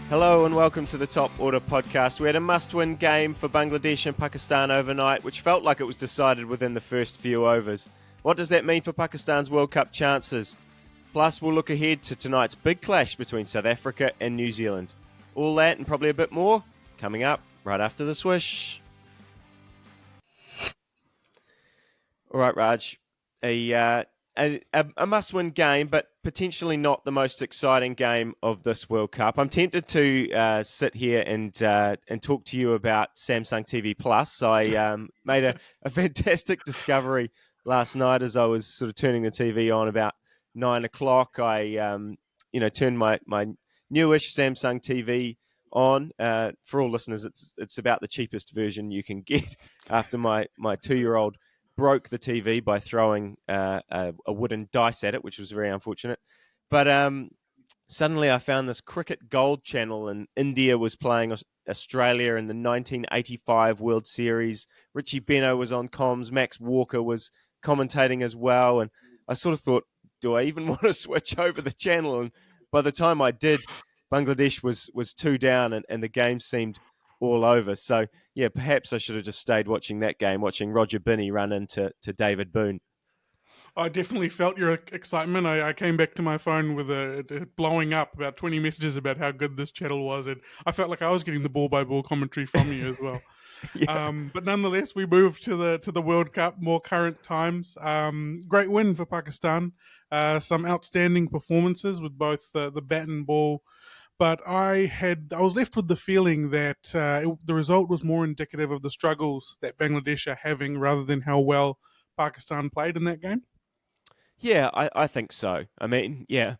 Hello and welcome to the Top Order podcast. We had a must-win game for Bangladesh and Pakistan overnight, which felt like it was decided within the first few overs. What does that mean for Pakistan's World Cup chances? Plus, we'll look ahead to tonight's big clash between South Africa and New Zealand. All that and probably a bit more coming up right after the swish. All right, Raj. A must-win game, but potentially not the most exciting game of this World Cup. I'm tempted to sit here and talk to you about Samsung TV Plus. I made a fantastic discovery last night as I was sort of turning the TV on about 9 o'clock. I turned my newish Samsung TV on. For all listeners, it's about the cheapest version you can get after my 2-year-old broke the TV by throwing a wooden dice at it, which was very unfortunate. But suddenly I found this Cricket Gold channel, and India was playing Australia in the 1985 World Series. Richie Beno was on comms. Max Walker was commentating as well. And I sort of thought, do I even want to switch over the channel? And by the time I did, Bangladesh was 2 down and the game seemed all over. So, yeah, perhaps I should have just stayed watching that game, watching Roger Binney run into David Boone. I definitely felt your excitement. I came back to my phone with it blowing up about 20 messages about how good this channel was, and I felt like I was getting the ball-by-ball commentary from you as well. Yeah. But nonetheless, we moved to the World Cup, more current times. Great win for Pakistan. Some outstanding performances with both the bat and ball. But I was left with the feeling that the result was more indicative of the struggles that Bangladesh are having rather than how well Pakistan played in that game. Yeah, I think so. I mean, yeah,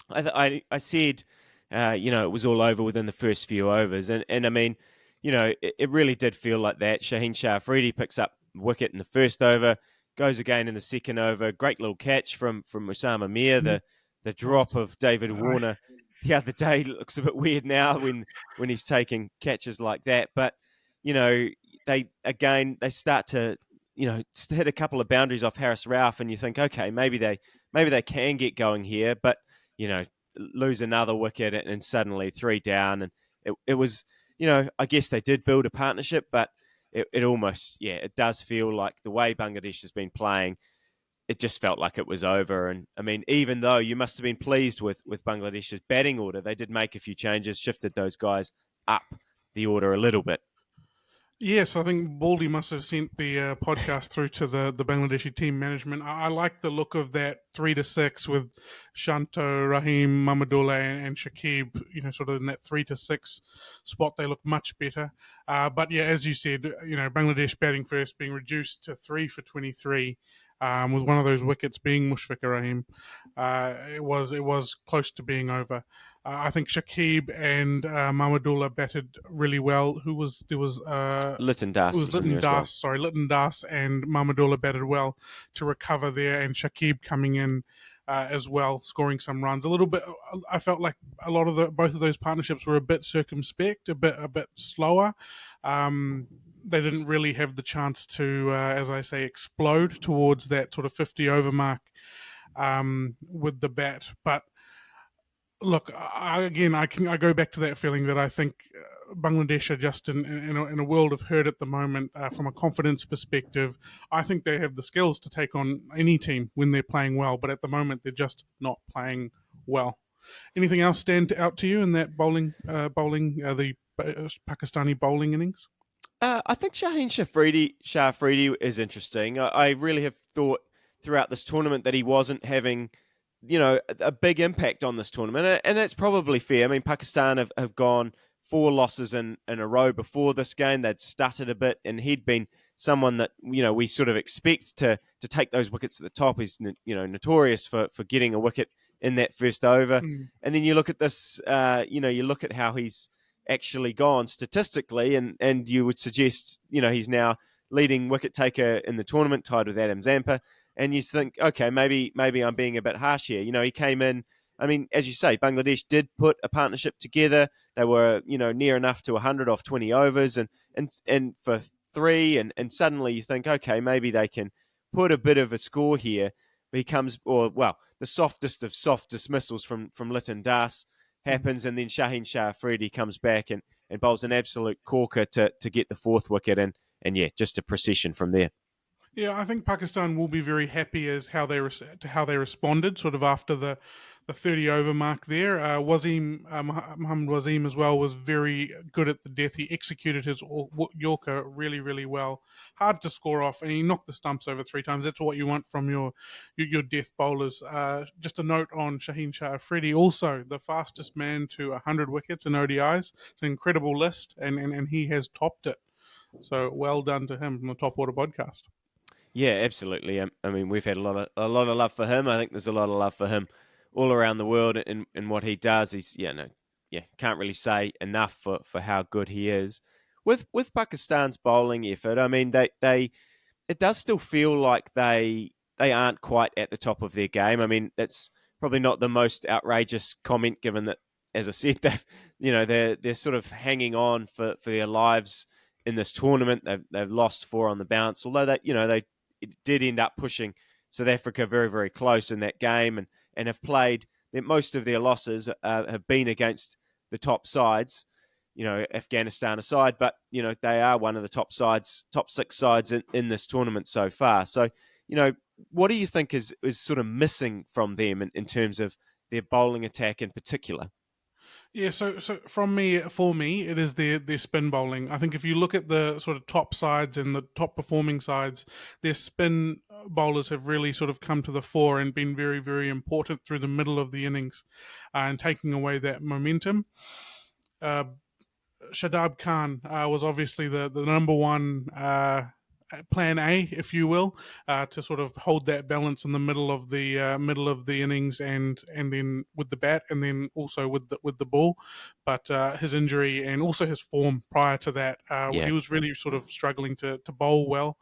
I said, it was all over within the first few overs. And I mean, it really did feel like that. Shaheen Shah Afridi picks up wicket in the first over, goes again in the second over. Great little catch from Osama Mir. The drop of David Warner the other day looks a bit weird now when he's taking catches like that. But, they start to, hit a couple of boundaries off Harris Rauf, and you think, okay, maybe they can get going here, but lose another wicket and suddenly 3 down, and it was, I guess they did build a partnership, but it almost, it does feel like the way Bangladesh has been playing, it just felt like it was over. And I mean, even though you must have been pleased with Bangladesh's batting order, they did make a few changes, shifted those guys up the order a little bit. Yes, I think Baldy must have sent the podcast through to the Bangladeshi team management. I like the look of that 3-6 with Shanto, Rahim, Mamadullah, and Shakib. Sort of in that 3-6 spot, they look much better. But yeah, as you said, Bangladesh batting first, being reduced to 3 for 23. With one of those wickets being Mushfiqur Rahim, it was close to being over. I think Shakib and Mamadullah batted really well. Lytton Das was in there as well. Sorry, Lytton Das and Mamadullah batted well to recover there, and Shakib coming in as well, scoring some runs. A little bit, I felt like a lot of both of those partnerships were a bit circumspect, a bit slower. They didn't really have the chance to, as I say, explode towards that sort of 50 over mark with the bat. But look, I go back to that feeling that I think Bangladesh are just in a world of hurt at the moment from a confidence perspective. I think they have the skills to take on any team when they're playing well, but at the moment they're just not playing well. Anything else stand out to you in that the Pakistani bowling innings? I think Shaheen Shah Afridi is interesting. I really have thought throughout this tournament that he wasn't having, a big impact on this tournament. And that's probably fair. I mean, Pakistan have gone 4 losses in a row before this game. They'd stuttered a bit, and he'd been someone that, we sort of expect to take those wickets at the top. He's, notorious for getting a wicket in that first over. And then you look at this, you look at how he's actually gone statistically, and you would suggest, he's now leading wicket taker in the tournament, tied with Adam Zampa, and you think, okay, maybe I'm being a bit harsh here. He came in. I mean, as you say, Bangladesh did put a partnership together. They were, near enough to 100 off 20 overs, and for 3, and suddenly you think, okay, maybe they can put a bit of a score here. The softest of soft dismissals from Lytton Das. happens, and then Shaheen Shah Afridi comes back and bowls an absolute corker to get the fourth wicket, and yeah, just a procession from there. Yeah, I think Pakistan will be very happy as how they responded, sort of after the 30 over mark there. Muhammad Wasim as well was very good at the death. He executed his Yorker really well. Hard to score off, and he knocked the stumps over 3 times. That's what you want from your death bowlers. Just a note on Shaheen Shah Afridi, also the fastest man to 100 wickets in ODIs. It's an incredible list, and he has topped it. So well done to him from the Top Order podcast. Yeah, absolutely. I mean, we've had a lot of love for him. I think there's a lot of love for him all around the world in what he does. He's can't really say enough for how good he is. With Pakistan's bowling effort, I mean, they it does still feel like they aren't quite at the top of their game. I mean, that's probably not the most outrageous comment, given that, as I said, they're sort of hanging on for their lives in this tournament. They've lost 4 on the bounce, although they did end up pushing South Africa very close in that game, and have played. Most of their losses have been against the top sides, Afghanistan aside, but they are one of the top 6 sides in this tournament so far. So, what do you think is sort of missing from them in terms of their bowling attack in particular? Yeah, so for me, it is their spin bowling. I think if you look at the sort of top sides and the top performing sides, their spin bowlers have really sort of come to the fore and been very important through the middle of the innings, and taking away that momentum. Uh, Shadab Khan was obviously the number one plan A, if you will, to sort of hold that balance in the middle of the innings, and then with the bat, and then also with the ball. But his injury and also his form prior to that, Yeah. he was really sort of struggling to bowl well.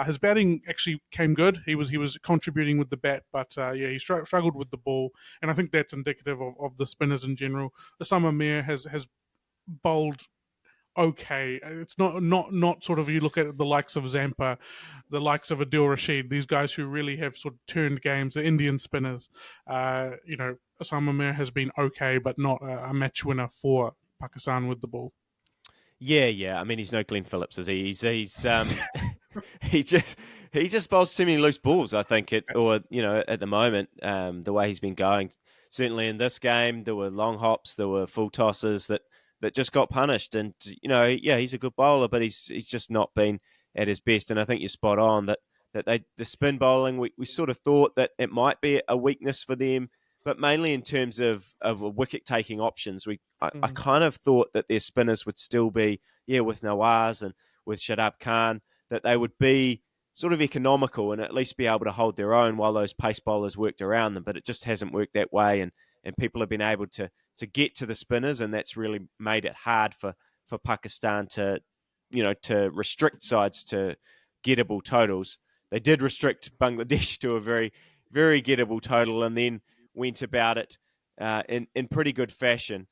His batting actually came good. He was contributing with the bat, but he struggled with the ball, and I think that's indicative of the spinners in general. Osama Mir has bowled okay. It's not sort of, you look at the likes of Zampa, the likes of Adil Rashid, these guys who really have sort of turned games, the Indian spinners. Osama Mir has been okay, but not a match winner for Pakistan with the ball. Yeah. I mean, he's no Glenn Phillips, is he? He's he just bowls too many loose balls. I think at the moment, the way he's been going. Certainly in this game, there were long hops, there were full tosses that just got punished. And he's a good bowler, but he's just not been at his best. And I think you're spot on that the spin bowling, we sort of thought that it might be a weakness for them, but mainly in terms of wicket taking options. I kind of thought that their spinners would still be with Nawaz and with Shadab Khan, that they would be sort of economical and at least be able to hold their own while those pace bowlers worked around them. But it just hasn't worked that way, and people have been able to get to the spinners, and that's really made it hard for Pakistan to restrict sides to gettable totals. They did restrict Bangladesh to a very gettable total, and then went about it in pretty good fashion.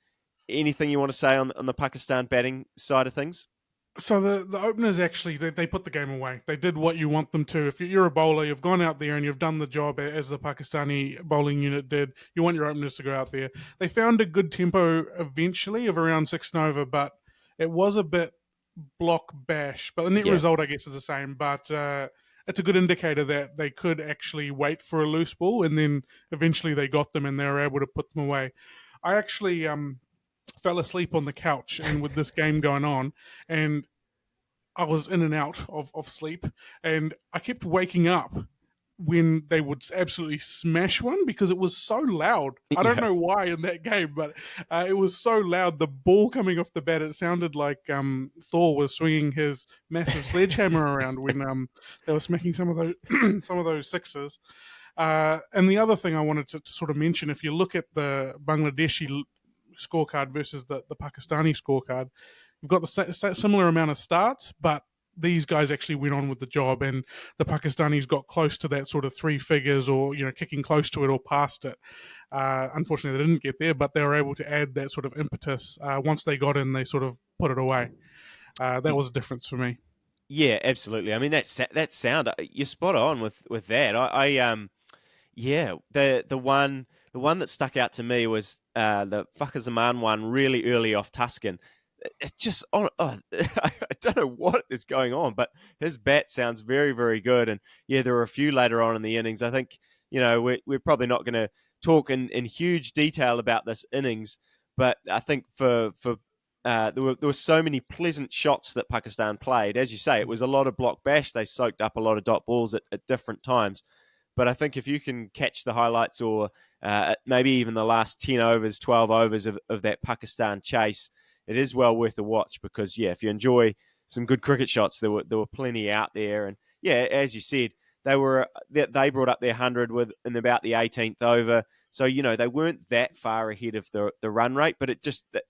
Anything you want to say on the Pakistan batting side of things? So the openers actually, they put the game away. They did what you want them to. If you're a bowler, you've gone out there and you've done the job as the Pakistani bowling unit did. You want your openers to go out there. They found a good tempo eventually of around 6 over, but it was a bit block bash. But the net result, I guess, is the same. But it's a good indicator that they could actually wait for a loose ball, and then eventually they got them and they were able to put them away. I actually fell asleep on the couch and with this game going on, and I was in and out of sleep, and I kept waking up when they would absolutely smash one because it was so loud. I don't know why in that game, but it was so loud. The ball coming off the bat, it sounded like Thor was swinging his massive sledgehammer around when they were smacking some of those some of those sixes. And the other thing I wanted to sort of mention, if you look at the Bangladeshi scorecard versus the Pakistani scorecard, you've got the similar amount of starts, but these guys actually went on with the job, and the Pakistanis got close to that sort of 3 figures, or kicking close to it or past it. Unfortunately, they didn't get there, but they were able to add that sort of impetus. Once they got in, they sort of put it away. That was a difference for me. Yeah, absolutely. I mean, that sound, you're spot on with that. The the one that stuck out to me was the Fakhar Zaman one really early off Tuscan. It just, I don't know what is going on, but his bat sounds very, very good. And yeah, there were a few later on in the innings. I think, we're probably not going to talk in huge detail about this innings, but I think there were so many pleasant shots that Pakistan played. As you say, it was a lot of block bash. They soaked up a lot of dot balls at different times. But I think if you can catch the highlights or maybe even the last 10 overs, 12 overs of that Pakistan chase, it is well worth a watch because, yeah, if you enjoy some good cricket shots, there were plenty out there. And, yeah, as you said, they brought up their 100 in about the 18th over. So, they weren't that far ahead of the run rate, but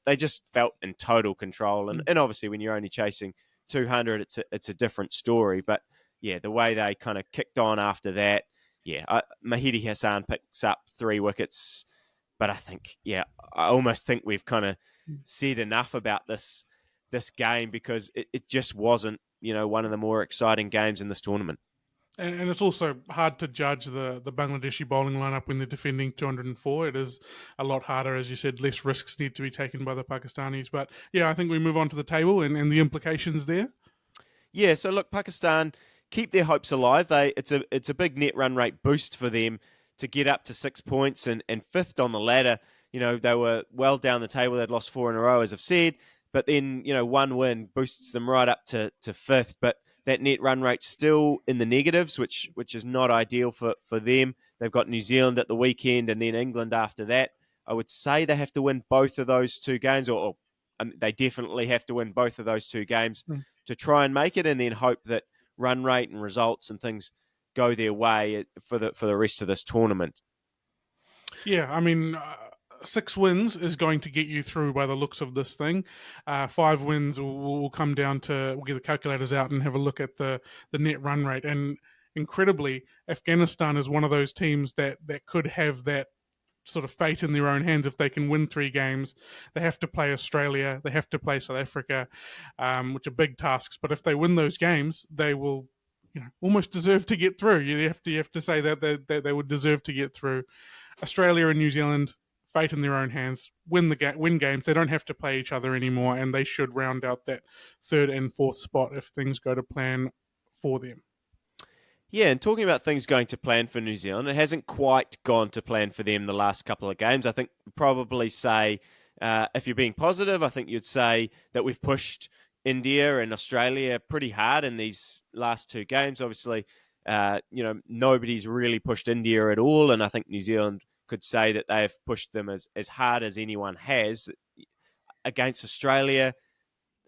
they just felt in total control. And obviously when you're only chasing 200, it's a different story. But, yeah, the way they kind of kicked on after that, yeah, Mike Hesson picks up 3 wickets, but I think, yeah, I almost think we've kind of said enough about this game because it just wasn't, one of the more exciting games in this tournament. And it's also hard to judge the Bangladeshi bowling lineup when they're defending 204. It is a lot harder, as you said, less risks need to be taken by the Pakistanis. But yeah, I think we move on to the table and the implications there. Yeah, so look, Pakistan keep their hopes alive. It's a big net run rate boost for them to get up to 6 points and fifth on the ladder. They were well down the table. They'd lost 4 in a row, as I've said. But then, one win boosts them right up to fifth. But that net run rate's still in the negatives, which is not ideal for them. They've got New Zealand at the weekend and then England after that. I would say they have to win both of those 2 games, or they definitely have to win both of those 2 games to try and make it, and then hope that run rate and results and things go their way for the rest of this tournament. Yeah, I mean, 6 wins is going to get you through by the looks of this thing. 5 wins will come down to, we'll get the calculators out and have a look at the net run rate. And incredibly, Afghanistan is one of those teams that could have that sort of fate in their own hands if they can win 3 games. They have to play Australia, they have to play South Africa, which are big tasks. But if they win those games, they will, almost deserve to get through. You have to say that they would deserve to get through. Australia and New Zealand, fate in their own hands. Win games. They don't have to play each other anymore, and they should round out that 3rd and 4th spot if things go to plan for them. Yeah, and talking about things going to plan for New Zealand, it hasn't quite gone to plan for them the last couple of games. I think probably say, if you're being positive, I think you'd say that we've pushed India and Australia pretty hard in these last 2 games. Obviously, nobody's really pushed India at all, and I think New Zealand could say that they've pushed them as hard as anyone has. Against Australia,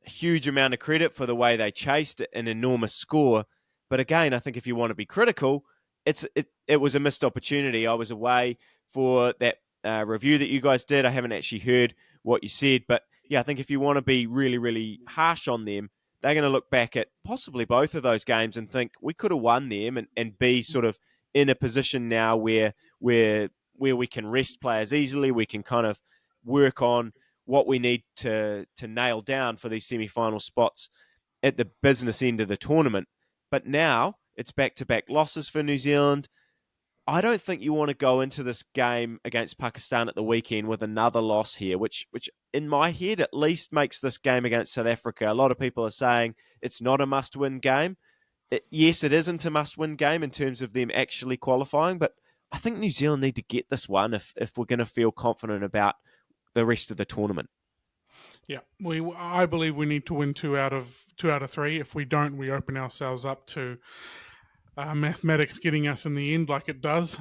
a huge amount of credit for the way they chased an enormous score. But again, I think if you want to be critical, it was a missed opportunity. I was away for that review that you guys did. I haven't actually heard what you said, but yeah, I think if you want to be really, really harsh on them, they're going to look back at possibly both of those games and think we could have won them and be sort of in a position now where we can rest players easily. We can kind of work on what we need to nail down for these semi-final spots at the business end of the tournament. But now it's back-to-back losses for New Zealand. I don't think you want to go into this game against Pakistan at the weekend with another loss here, which in my head at least makes this game against South Africa. A lot of people are saying it's not a must-win game. Yes, it isn't a must-win game in terms of them actually qualifying, but I think New Zealand need to get this one if we're going to feel confident about the rest of the tournament. Yeah, I believe we need to win 2 out of 3. If we don't, we open ourselves up to mathematics getting us in the end, like it does.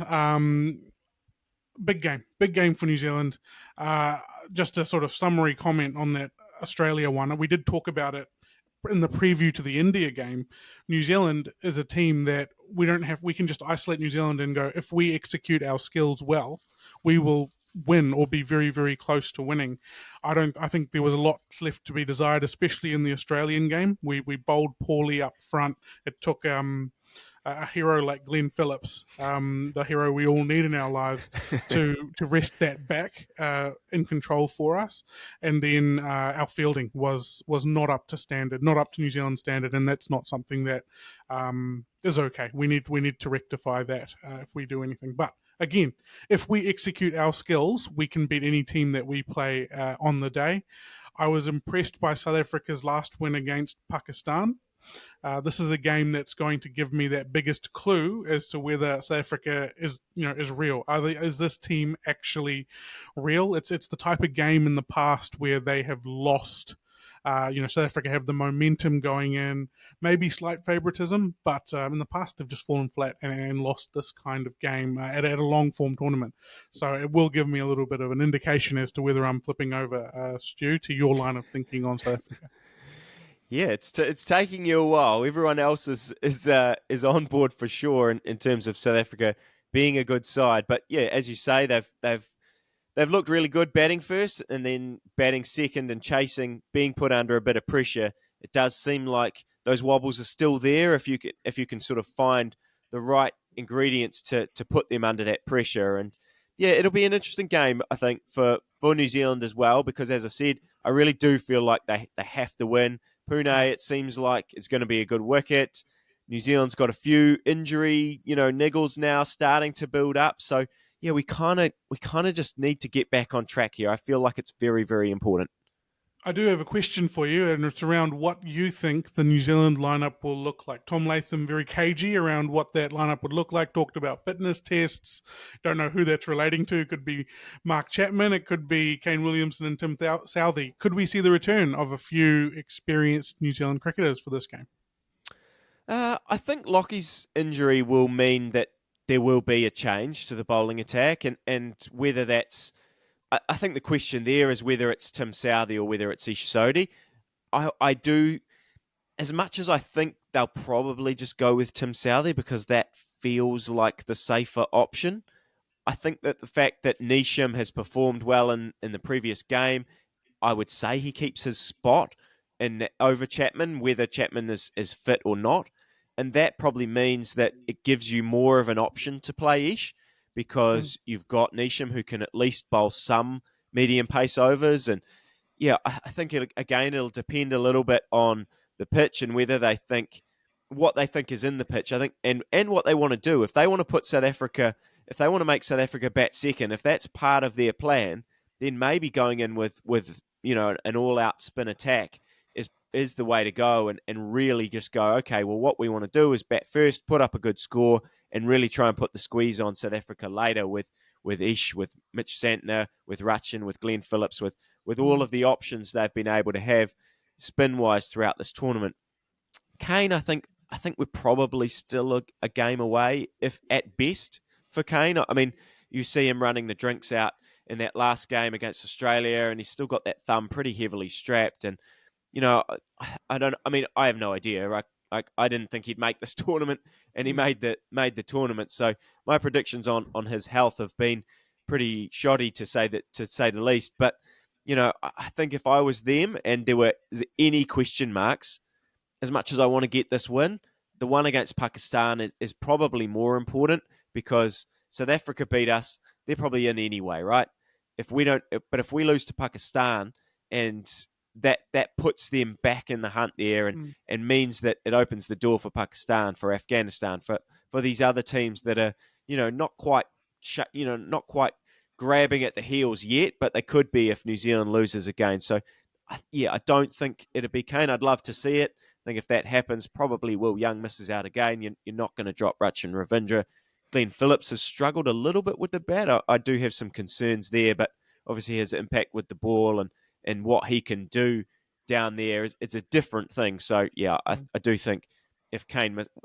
Big game for New Zealand. Just a sort of summary comment on that Australia one. We did talk about it in the preview to the India game. New Zealand is a team that we can just isolate New Zealand and go, if we execute our skills well, we will win or be very, very close to winning. I think there was a lot left to be desired, especially in the Australian game. We bowled poorly up front. It took a hero like Glenn Phillips, the hero we all need in our lives, to wrest that back in control for us. And then our fielding was not up to standard, not up to New Zealand standard, and that's not something that is okay. We need to rectify that if we do anything. But again, if we execute our skills, we can beat any team that we play on the day. I was impressed by South Africa's last win against Pakistan. This is a game that's going to give me that biggest clue as to whether South Africa is real. Is this team actually real? It's the type of game in the past where they have lost. South Africa have the momentum going in, maybe slight favoritism, but in the past they've just fallen flat and lost this kind of game at a long form tournament. So it will give me a little bit of an indication as to whether I'm flipping over, Stu, to your line of thinking on South Africa. Yeah, it's taking you a while. Everyone else is on board for sure in terms of South Africa being a good side. But yeah, as you say, they've looked really good batting first and then batting second and chasing, being put under a bit of pressure. It does seem like those wobbles are still there if you can sort of find the right ingredients to put them under that pressure. And yeah, it'll be an interesting game, I think, for New Zealand as well, because as I said, I really do feel like they have to win. Pune, it seems like it's going to be a good wicket. New Zealand's got a few injury, niggles now starting to build up. So yeah, we kind of just need to get back on track here. I feel like it's very, very important. I do have a question for you, and it's around what you think the New Zealand lineup will look like. Tom Latham, very cagey around what that lineup would look like, talked about fitness tests. Don't know who that's relating to. It could be Mark Chapman, it could be Kane Williamson and Tim Southey. Could we see the return of a few experienced New Zealand cricketers for this game? I think Lockie's injury will mean that there will be a change to the bowling attack, and whether that's I think the question there is whether it's Tim Southey or whether it's Ish Sodhi. I do, as much as I think they'll probably just go with Tim Southey because that feels like the safer option. I think that the fact that Nisham has performed well in the previous game, I would say he keeps his spot in over Chapman, whether Chapman is fit or not. And that probably means that it gives you more of an option to play Ish because you've got Nisham who can at least bowl some medium pace overs. And yeah, I think it'll depend a little bit on the pitch and whether they think what they think is in the pitch. I think and what they want to do. If they want to put South Africa, if they want to make South Africa bat second, if that's part of their plan, then maybe going in with an all out spin attack is the way to go and really just go, okay, well, what we want to do is bat first, put up a good score, and really try and put the squeeze on South Africa later with Ish, with Mitch Santner, with Rachin, with Glenn Phillips, with all of the options they've been able to have spin-wise throughout this tournament. Kane, I think we're probably still a game away, if at best, for Kane. I mean, you see him running the drinks out in that last game against Australia, and he's still got that thumb pretty heavily strapped. And I have no idea. I didn't think he'd make this tournament, and he made the tournament. So my predictions on his health have been pretty shoddy to say the least. But I think if I was them and there were any question marks, as much as I want to get this win, the one against Pakistan is probably more important because South Africa beat us. They're probably in anyway, right? If we lose to Pakistan and that puts them back in the hunt there and means that it opens the door for Pakistan, for Afghanistan, for these other teams that are, not quite grabbing at the heels yet, but they could be if New Zealand loses again. So, I don't think it'd be Kane. I'd love to see it. I think if that happens, probably Will Young misses out again. You're not going to drop Rachin Ravindra. Glenn Phillips has struggled a little bit with the bat. I do have some concerns there, but obviously his impact with the ball and what he can do down there it's a different thing. So yeah, I do think if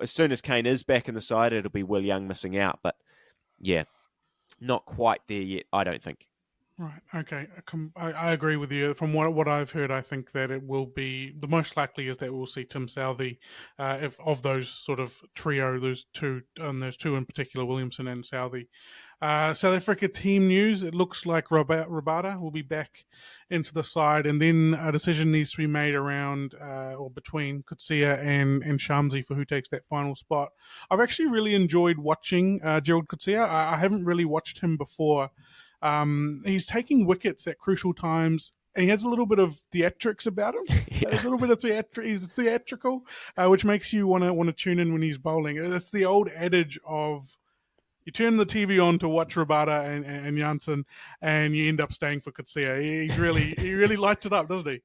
as soon as Kane is back in the side, it'll be Will Young missing out. But yeah, not quite there yet, I don't think. Right. Okay. I agree with you. From what I've heard, I think that it will be the most likely is that we'll see Tim Southey, if of those sort of trio, those two in particular, Williamson and Southey. South Africa team news. It looks like Rabada will be back into the side, and then a decision needs to be made around or between Coetzee and Shamsi for who takes that final spot. I've actually really enjoyed watching Gerald Coetzee. I haven't really watched him before. He's taking wickets at crucial times, and he has a little bit of theatrics about him. Yeah. There's a little bit of he's theatrical, which makes you want to tune in when he's bowling. It's the old adage of, you turn the TV on to watch Rabada and Janssen, and you end up staying for Kutsia. He really lights it up, doesn't he?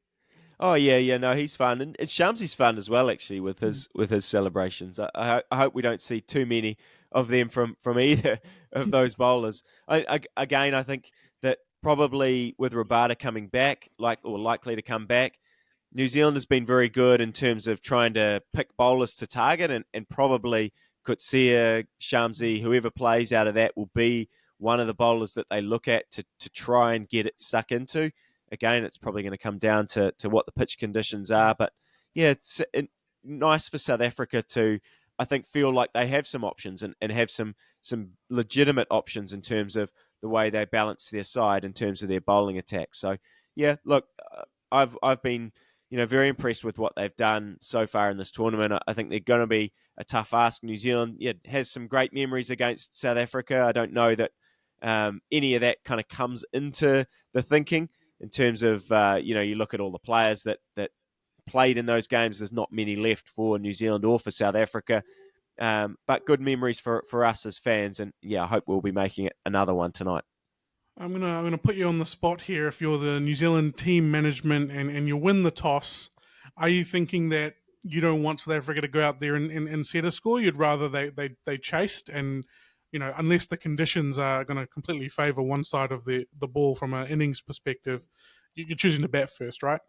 Oh yeah, no, he's fun, and Shamsi's fun as well. Actually, with his celebrations, I hope we don't see too many of them from either of those bowlers. Again, I think that probably with Rabada coming back, likely to come back, New Zealand has been very good in terms of trying to pick bowlers to target, and probably Kutsia, Shamsi, whoever plays out of that will be one of the bowlers that they look at to try and get it stuck into. Again, it's probably going to come down to what the pitch conditions are. But yeah, it's nice for South Africa to, I think, feel like they have some options and have some legitimate options in terms of the way they balance their side in terms of their bowling attack. So yeah, look, I've been very impressed with what they've done so far in this tournament. I think they're going to be a tough ask. New Zealand has some great memories against South Africa. I don't know that any of that kind of comes into the thinking in terms of, you look at all the players that played in those games. There's not many left for New Zealand or for South Africa. But good memories for us as fans. And yeah, I hope we'll be making it another one tonight. I'm gonna put you on the spot here. If you're the New Zealand team management and you win the toss, are you thinking that you don't want South Africa to go out there and set a score? You'd rather they chased, and unless the conditions are going to completely favour one side of the ball from an innings perspective, you're choosing to bat first, right?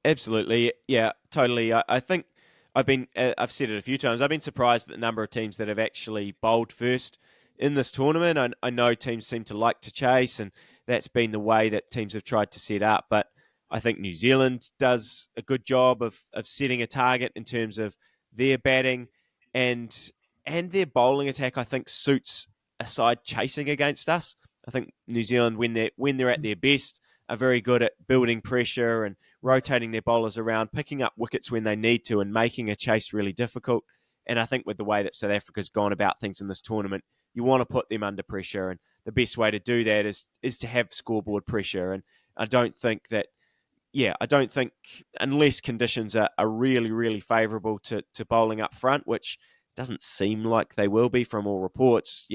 Absolutely, yeah, totally. I think I've said it a few times. I've been surprised at the number of teams that have actually bowled first in this tournament. I know teams seem to like to chase, and that's been the way that teams have tried to set up. But I think New Zealand does a good job of setting a target in terms of their batting and their bowling attack. I think suits a side chasing against us. I think New Zealand, when they're at their best, are very good at building pressure and rotating their bowlers around, picking up wickets when they need to, and making a chase really difficult. And I think with the way that South Africa's gone about things in this tournament, you want to put them under pressure, and the best way to do that is to have scoreboard pressure. And I don't think unless conditions are really, really favourable to bowling up front, which doesn't seem like they will be from all reports,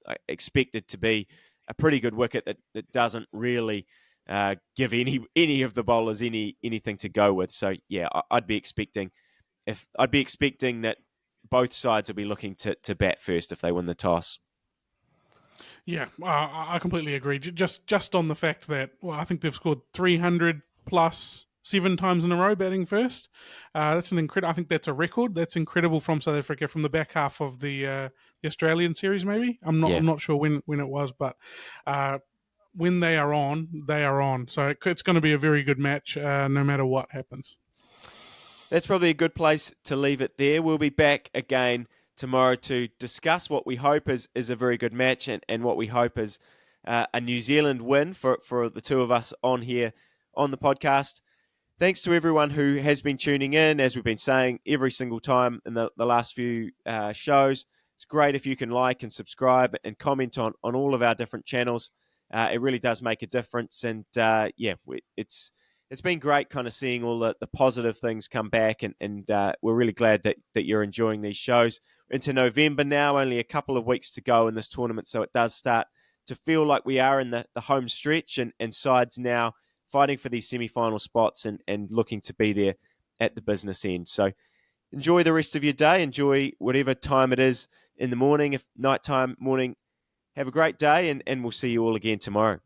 I expect it to be a pretty good wicket that doesn't really give any of the bowlers anything to go with. So yeah, I'd be expecting that both sides will be looking to bat first if they win the toss. Yeah, I completely agree. Just on the fact that I think they've scored 300 plus 7 times in a row batting first. That's an incredible. I think that's a record. That's incredible from South Africa from the back half of the Australian series. Maybe Yeah. I'm not sure when it was, but when they are on, they are on. So it's going to be a very good match, no matter what happens. That's probably a good place to leave it there. We'll be back again tomorrow to discuss what we hope is a very good match and what we hope is a New Zealand win for the two of us on here on the podcast. Thanks to everyone who has been tuning in, as we've been saying every single time in the last few shows. It's great if you can like and subscribe and comment on all of our different channels. It really does make a difference. And it's been great kind of seeing all the positive things come back. And we're really glad that you're enjoying these shows. Into November now, only a couple of weeks to go in this tournament. So it does start to feel like we are in the home stretch and sides now fighting for these semi-final spots and looking to be there at the business end. So enjoy the rest of your day. Enjoy whatever time it is in the morning, if nighttime, morning. Have a great day, and we'll see you all again tomorrow.